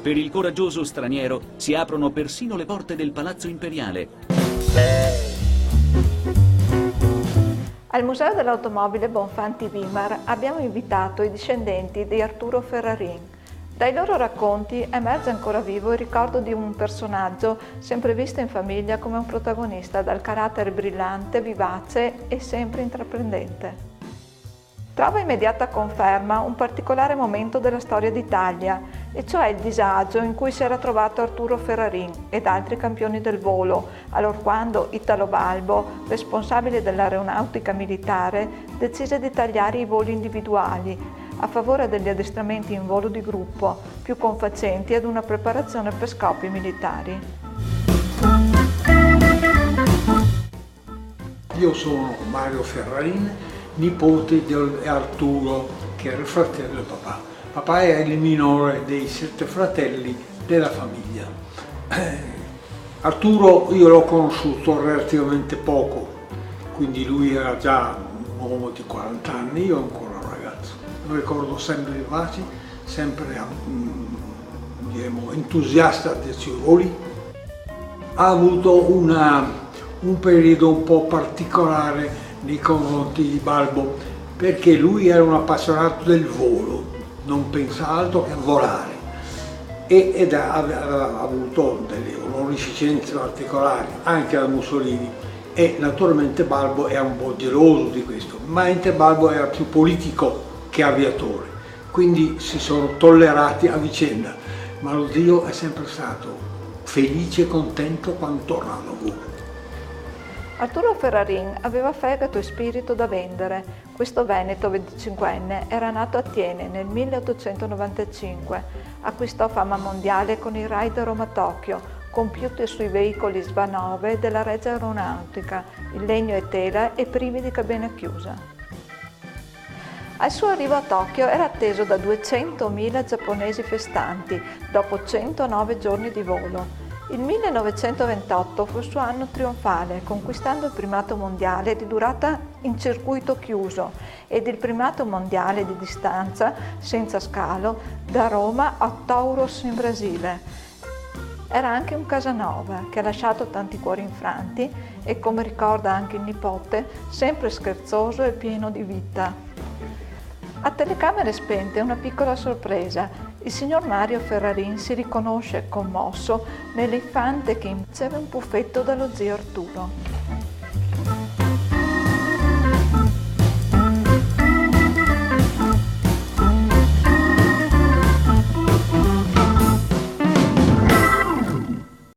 Per il coraggioso straniero si aprono persino le porte del Palazzo Imperiale. Al Museo dell'Automobile Bonfanti Weimar abbiamo invitato i discendenti di Arturo Ferrarin. Dai loro racconti emerge ancora vivo il ricordo di un personaggio sempre visto in famiglia come un protagonista dal carattere brillante, vivace e sempre intraprendente. Trova immediata conferma un particolare momento della storia d'Italia, e cioè il disagio in cui si era trovato Arturo Ferrarin ed altri campioni del volo, allorquando Italo Balbo, responsabile dell'aeronautica militare, decise di tagliare i voli individuali a favore degli addestramenti in volo di gruppo, più confacenti ad una preparazione per scopi militari. Io sono Mario Ferrarin, nipote di Arturo, che era il fratello di papà. Papà era il minore dei 7 fratelli della famiglia. Arturo io l'ho conosciuto relativamente poco, quindi lui era già un uomo di 40 anni, io ancora un ragazzo. Lo ricordo sempre vivace, sempre entusiasta dei suoi voli. Ha avuto un periodo un po' particolare nei confronti di Balbo, perché lui era un appassionato del volo, non pensa altro che a volare, ed aveva avuto delle onorificenze particolari anche da Mussolini, e naturalmente Balbo era un po' geloso di questo, mentre Balbo era più politico che aviatore, quindi si sono tollerati a vicenda, ma lo zio è sempre stato felice e contento quando torna al lavoro. Arturo Ferrarin aveva fegato e spirito da vendere. Questo veneto 25enne era nato a Thiene nel 1895. Acquistò fama mondiale con i raid da Roma-Tokyo, compiuti sui veicoli Svanove della Regia Aeronautica, in legno e tela e privi di cabina chiusa. Al suo arrivo a Tokyo era atteso da 200.000 giapponesi festanti, dopo 109 giorni di volo. Il 1928 fu il suo anno trionfale, conquistando il primato mondiale di durata in circuito chiuso ed il primato mondiale di distanza senza scalo da Roma a Touros in Brasile. Era anche un Casanova che ha lasciato tanti cuori infranti e, come ricorda anche il nipote, sempre scherzoso e pieno di vita. A telecamere spente una piccola sorpresa. Il signor Mario Ferrarin si riconosce commosso nell'infante che riceve un puffetto dallo zio Arturo.